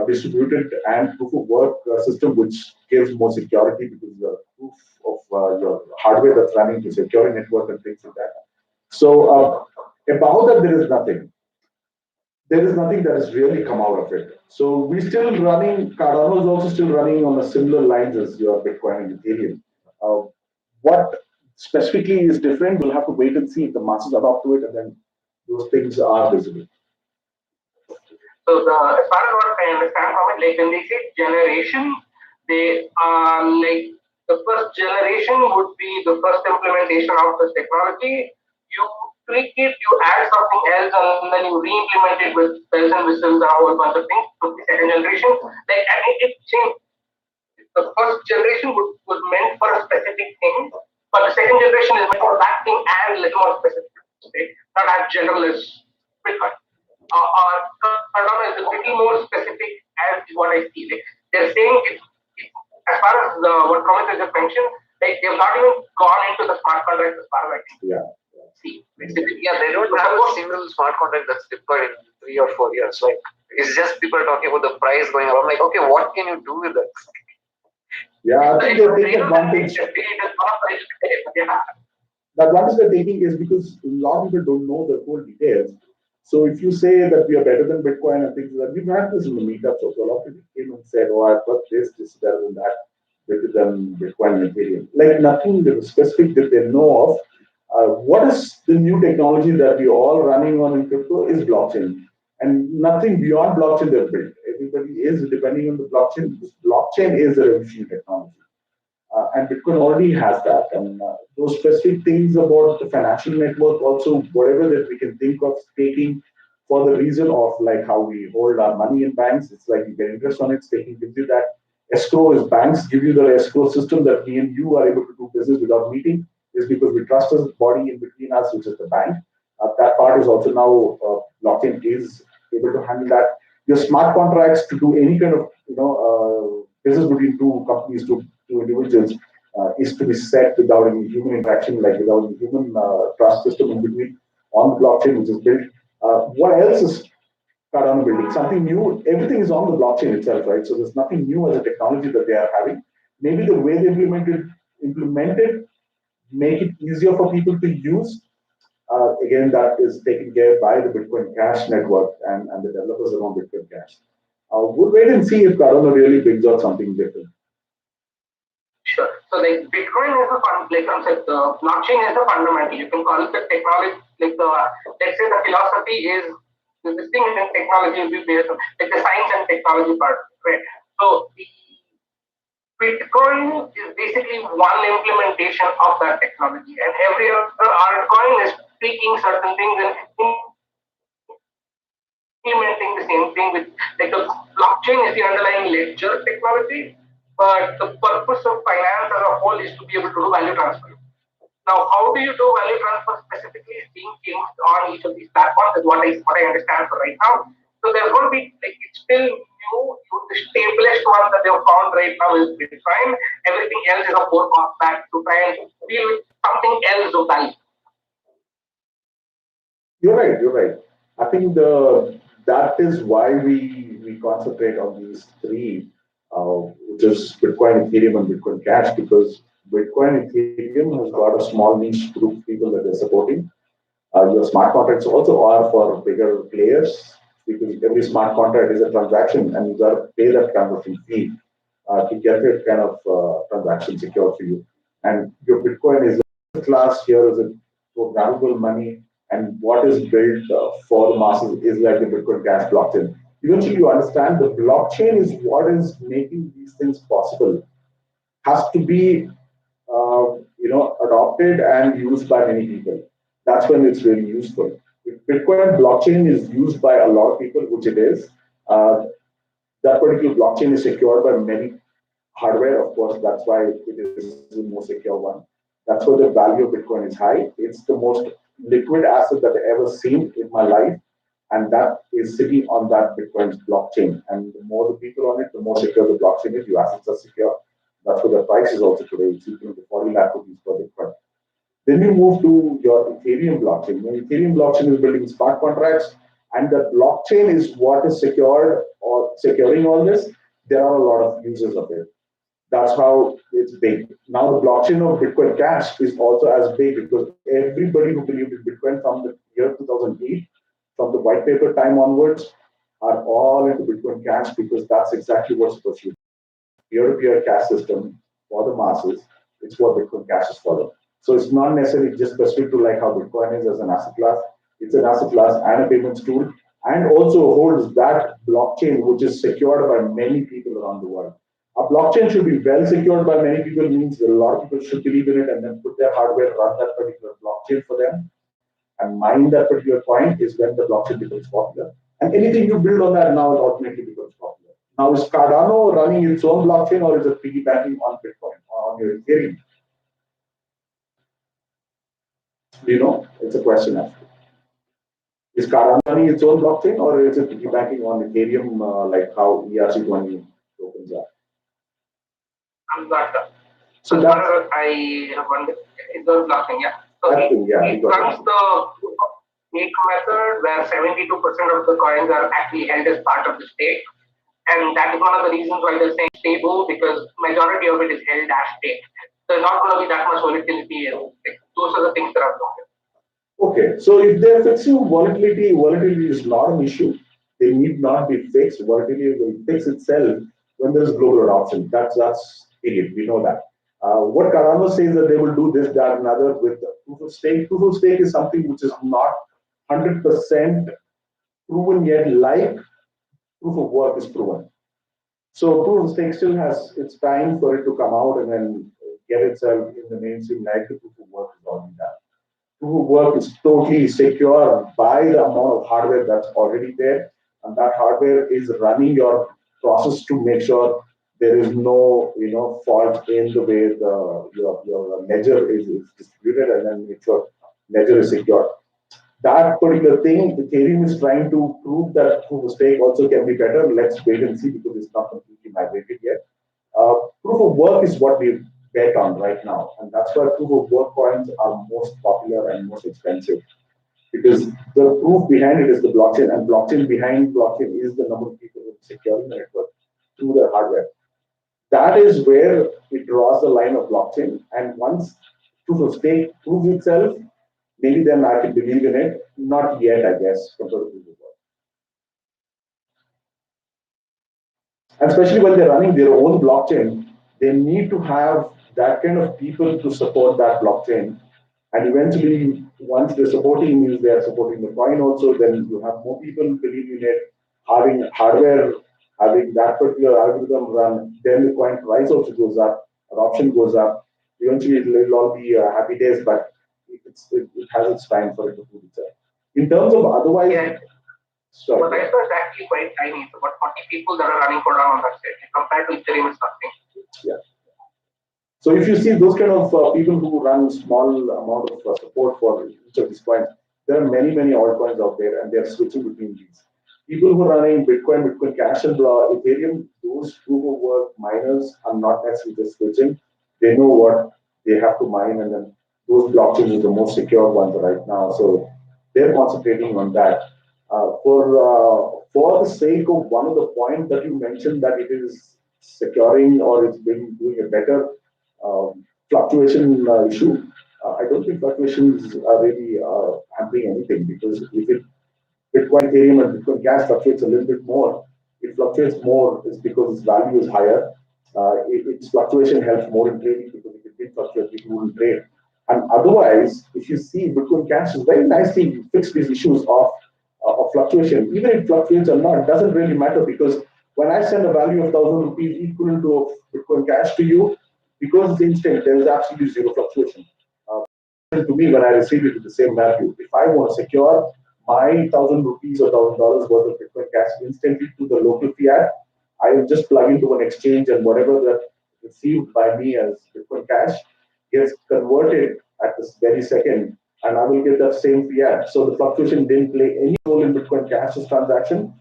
distributed and proof of work system, which gives more security because the proof of your hardware that's running to secure a network and things like that. So about that, there is nothing. There is nothing that has really come out of it. So we're still running, Cardano is also still running on a similar lines as your Bitcoin and Ethereum. What specifically is different, we'll have to wait and see if the masses adopt to it, and then those things are visible. So as far as what I understand from it, like when they say generation, they are like the first generation would be the first implementation of this technology. You tweak it, you add something else, and then you re-implement it with bells and whistles and a whole bunch of things. So the second generation, like I mean, it changed. The first generation was meant for a specific thing, but the second generation is meant for that thing and a little more specific. Okay? Not as general as Bitcoin. Cardano is a little more specific as what I see. Like they're saying it as far as what comments have mentioned, like they've not even gone into the smart contract as far as I can see. Yeah, they don't have a single smart contract that's deployed in 3 or 4 years. Like it's just people talking about the price going up. I'm like, okay, what can you do with that? Yeah, I think they're taking advantage. The advantage they're taking is because a lot of people don't know the whole details. So if you say that we are better than Bitcoin and things like that, we've had this in the meetups also. A lot of people came and said, oh, I've got this, better than that, better than Bitcoin and Ethereum. Like nothing specific that they know of. What is the new technology that we're all running on in crypto is blockchain. And nothing beyond blockchain they've built. Everybody is depending on the blockchain because blockchain is a revolutionary technology. And Bitcoin already has that. And those specific things about the financial network, also whatever that we can think of staking for the reason of like how we hold our money in banks, it's like you get interest on it, staking gives you that. Escrow is banks give you the escrow system that me and you are able to do business without meeting, is because we trust this body in between us, which is the bank. That part is also now blockchain is able to handle that. Your smart contracts to do any kind of business between two companies, two individuals, is to be set without any human interaction, like without any human trust system in between on the blockchain, which is built. What else is Cardano building? Something new. Everything is on the blockchain itself, right? So there's nothing new as a technology that they are having. Maybe the way they implemented, make it easier for people to use. Again, that is taken care by the Bitcoin Cash network and the developers around Bitcoin Cash. We'll wait and see if Cardano really brings out something different. Sure. So like Bitcoin is the fund, like concept. Blockchain is the fundamental. You can call it the technology. Like the let's say the philosophy is this thing, and technology will be based on like the science and technology part, right? So the Bitcoin is basically one implementation of that technology, and every other altcoin is tweaking certain things and implementing the same thing with like the blockchain is the underlying ledger technology, but the purpose of finance as a whole is to be able to do value transfer. Now, how do you do value transfer specifically is being changed on each of these platforms is what I understand for right now. So there's going to be like it's still new. The stablest one that they've found right now is Bitcoin. Everything else is a poor cost back to try and deal with something else of value. You're right. You're right. I think that is why we concentrate on these three, which is Bitcoin, Ethereum, and Bitcoin Cash, because Bitcoin, Ethereum has got a small niche group of people that they're supporting. Your smart contracts also are for bigger players because every smart contract is a transaction, and you got to pay that transaction fee to get that kind of transaction secure for you. And your Bitcoin is a class here is a programmable money, and what is built for the masses is like the Bitcoin Cash blockchain. Eventually, you understand the blockchain is what is making these things possible. Has to be adopted and used by many people. That's when it's really useful. If Bitcoin blockchain is used by a lot of people, which it is, uh, that particular blockchain is secured by many hardware. Of course, that's why it is the most secure one. That's why the value of Bitcoin is high. It's the most liquid asset that I've ever seen in my life, and that is sitting on that Bitcoin's blockchain. And the more the people on it, the more secure the blockchain is. Your assets are secure. That's what the price is also today. It's equal to 40 lakh rupees per Bitcoin. Then you move to your Ethereum blockchain. Your Ethereum blockchain is building smart contracts, and the blockchain is what is secured or securing all this. There are a lot of users of it. That's how it's big. Now the blockchain of Bitcoin Cash is also as big because everybody who believed in Bitcoin from the year 2008, from the white paper time onwards, are all into Bitcoin Cash because that's exactly what's supposed to be. Peer-to-peer cash system for the masses. It's what Bitcoin Cash is for them. So it's not necessarily just specific to like how Bitcoin is as an asset class. It's an asset class and a payments tool, and also holds that blockchain which is secured by many people around the world. A blockchain should be well secured by many people means a lot of people should believe in it and then put their hardware, run that particular blockchain for them, and mine that particular coin is when the blockchain becomes popular. And anything you build on that now it automatically becomes popular. Now is Cardano running its own blockchain or is it piggybacking on Bitcoin or on your Ethereum? It's a question actually. Is Cardano running its own blockchain or is it piggybacking on Ethereum like how ERC20 tokens are? I'm not sure. So as that's, far as I have understood, it's the blockchain, yeah. So it runs the stake method where 72% of the coins are actually held as part of the stake. And that is one of the reasons why they're saying stable because majority of it is held as stake. There's not going to be that much volatility. Like, those are the things that are broken. Okay, so if they're fixing volatility is not an issue. They need not be fixed. Volatility will fix itself when there's global adoption. That's period. We know that. What Cardano says that they will do this, that, and other with proof of stake. Proof of stake is something which is not 100% proven yet, like proof of work is proven. So proof of stake still has its time for it to come out and then get itself in the mainstream like the proof of work is already done. Proof of work is totally secure by the amount of hardware that's already there, and that hardware is running your process to make sure there is no fault in the way your ledger is distributed, and then make sure ledger is secure. That particular thing, Ethereum is trying to prove that proof of stake also can be better. Let's wait and see because it's not completely migrated yet. Proof of work is what we bet on right now, and that's why proof of work coins are most popular and most expensive because the proof behind it is the blockchain, and blockchain behind blockchain is the number of people who are securing the network through the hardware. That is where it draws the line of blockchain, and once proof of stake proves itself, maybe then I can believe in it. Not yet, I guess, compared to proof of work. And especially when they're running their own blockchain, they need to have that kind of people to support that blockchain. And eventually, once they're supporting means they are supporting the coin also, then you have more people believing in it, having hardware, having that particular algorithm run, then the coin price also goes up, adoption goes up. Eventually, it'll all be happy days, but it has its time for it to prove itself. In terms of otherwise, yeah. sorry. But ISO is actually quite tiny. It's about 40 people that are running Cardano on that stage. Compared to Ethereum, it's nothing. Yeah. So if you see those kind of people who run small amount of support for each of these coins, there are many altcoins out there, and they are switching between these. People who are running Bitcoin, Bitcoin Cash, and Ethereum, those proof of work miners are not necessarily just switching. They know what they have to mine, and then those blockchains are the most secure ones right now. So they're concentrating on that. For the sake of one of the points that you mentioned, that it is securing or it's been doing a better fluctuation issue. I don't think fluctuations are really hampering anything, because if it Bitcoin, Ethereum, and Bitcoin Cash fluctuates a little bit more, it fluctuates more is because its value is higher. Its fluctuation helps more in trading, because if it did fluctuate, people wouldn't trade. And otherwise, if you see, Bitcoin Cash is very nicely fixed these issues of fluctuation. Even if it fluctuates or not, it doesn't really matter, because when I send a value of 1,000 rupees equivalent to Bitcoin Cash to you, because it's instant, there is absolutely zero fluctuation. To me, when I receive it with the same value, if I want to secure my 1,000 rupees or $1,000 worth of Bitcoin Cash instantly to the local fiat, I will just plug into an exchange, and whatever that received by me as Bitcoin Cash gets converted at this very second, and I will get that same fiat. So the fluctuation didn't play any role in Bitcoin Cash's transaction,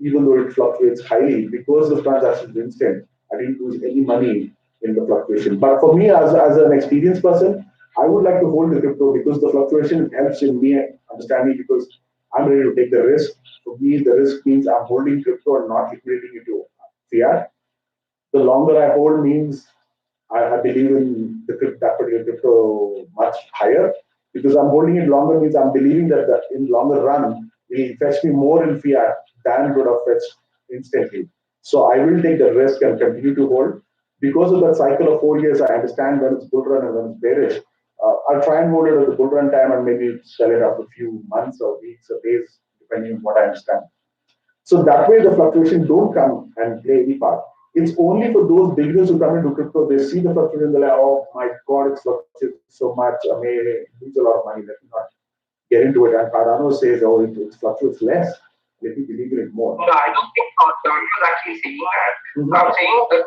even though it fluctuates highly, because the transaction is instant. I didn't lose any money in the fluctuation. But for me, as an experienced person, I would like to hold the crypto, because the fluctuation helps in me understanding, because I'm ready to take the risk. For me, the risk means I'm holding crypto and not liquidating it to fiat. The longer I hold means I believe in that particular crypto much higher, because I'm holding it longer means I'm believing that in longer run it will fetch me more in fiat than it would have fetched instantly. So I will take the risk and continue to hold. Because of that cycle of 4 years, I understand when it's bull run and when it's bearish. I'll try and hold it at the bull run time and maybe sell it after a few months or weeks or days, depending on what I understand. So that way the fluctuation don't come and play any part. It's only for those beginners who come into crypto, they see the fluctuation, they're like, oh my God, it's fluctuates so much, I may lose a lot of money, let me not get into it. And Cardano says, oh, it fluctuates less, let me believe in it more. No, I don't think Cardano is actually saying that. I'm saying that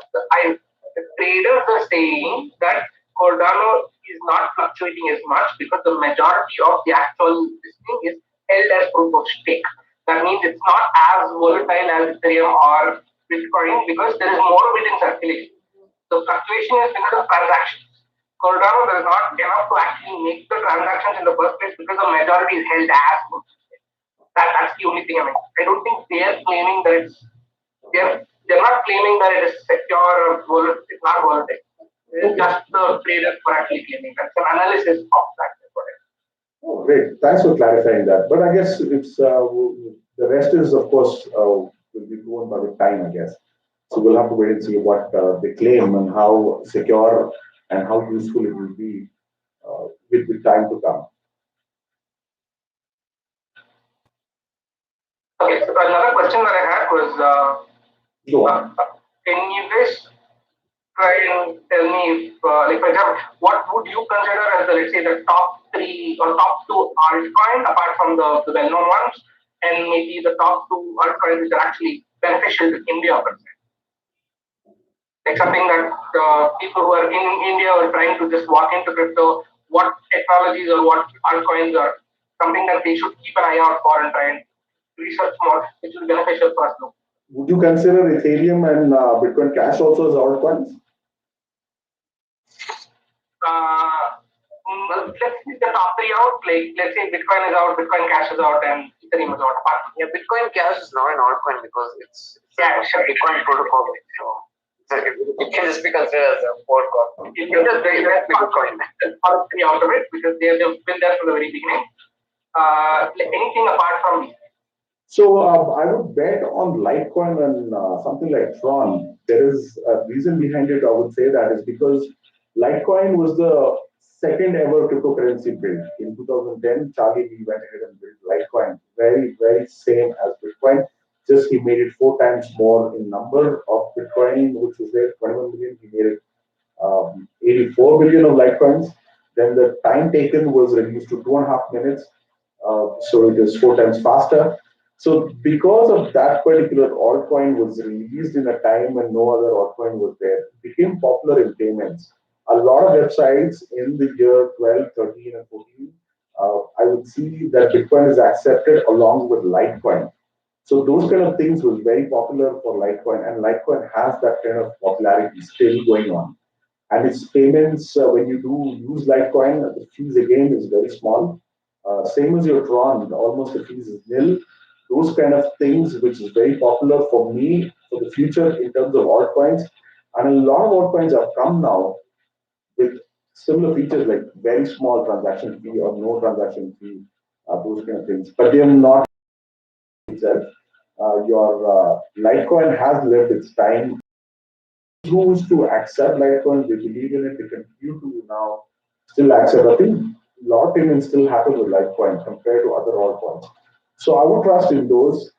the traders are saying that Cardano is not fluctuating as much, because the majority of the actual listing is held as proof of stake. That means it's not as volatile as Ethereum or Bitcoin, because there is more bit in circulation. The fluctuation is because of transactions. Cardano does not enough to actually make the transactions in the first place, because the majority is held as proof of stake. That's the only thing I mean. I don't think they're claiming that they're not claiming that it is secure or volatile. It's not volatile. It's just the traders who are actually claiming. That's an analysis of that. Oh, great. Thanks for clarifying that. But I guess it's the rest is, of course, will be proven by the time, I guess. So we'll have to wait and see what they claim and how secure and how useful it will be with time to come. Okay, so another question that I had was, can you guys try and tell me if, like for example, what would you consider as the, let's say, the top 3 or top 2 altcoin apart from the well-known ones, and maybe the top 2 altcoins which are actually beneficial to India per se? Like something that people who are in India are trying to just walk into crypto, what technologies or what altcoins are something that they should keep an eye out for and try and research more, which will be beneficial for us too. Would you consider Ethereum and Bitcoin Cash also as altcoins? Let's take the top 3 out. Like, let's say Bitcoin is out, Bitcoin Cash is out, and Ethereum is out. Yeah, Bitcoin Cash is not an altcoin because it's a Bitcoin protocol. So it can just be considered as a fork. It can just be Bitcoin. Top 3 out of it, because they've been there from the very beginning. Anything apart from these? So I would bet on Litecoin and something like Tron. There is a reason behind it. I would say that is because Litecoin was the second ever cryptocurrency built. In 2010, Charlie Lee went ahead and built Litecoin. Very, very same as Bitcoin. Just he made it 4 times more in number of Bitcoin, which was there, 21 million. He made it 84 billion of Litecoins. Then the time taken was reduced to 2.5 minutes. So it is 4 times faster. So because of that particular altcoin was released in a time when no other altcoin was there, it became popular in payments. A lot of websites in the year 12, 13, and 14, I would see that Bitcoin is accepted along with Litecoin. So those kind of things was very popular for Litecoin, and Litecoin has that kind of popularity still going on. And its payments, when you do use Litecoin, the fees again is very small. Same as your Tron, almost the fees is nil. Those kind of things, which is very popular for me for the future in terms of altcoins. And a lot of altcoins have come now with similar features like very small transaction fee or no transaction fee, those kind of things. But they are not itself. Your Litecoin has lived its time. Choose to accept Litecoin, they believe in it, they continue to now still accept. I think a lot of payments still happen with Litecoin compared to other altcoins. So I would trust in those.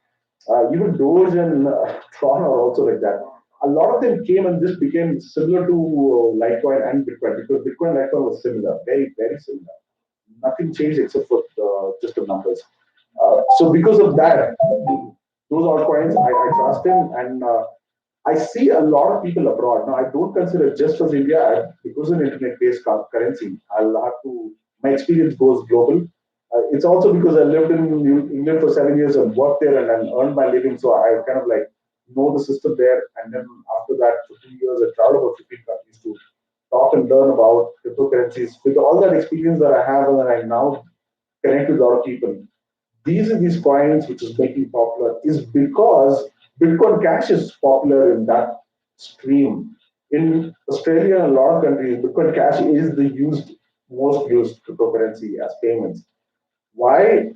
Even Doge and Tron are also like that. A lot of them came and this became similar to Litecoin and Bitcoin because Bitcoin and Litecoin was similar, very, very similar. Nothing changed except for just the numbers. So because of that, those altcoins I trust in, and I see a lot of people abroad. Now, I don't consider just as India, because an internet-based currency, I'll have to, my experience goes global. It's also because I lived in England for 7 years and worked there and earned my living. So I kind of like know the system there. And then after that, for 2 years, I traveled about 15 countries to talk and learn about cryptocurrencies. With all that experience that I have and that I now connect with a lot of people, these coins which is making popular is because Bitcoin Cash is popular in that stream. In Australia and a lot of countries, Bitcoin Cash is the most used cryptocurrency as payments. Why?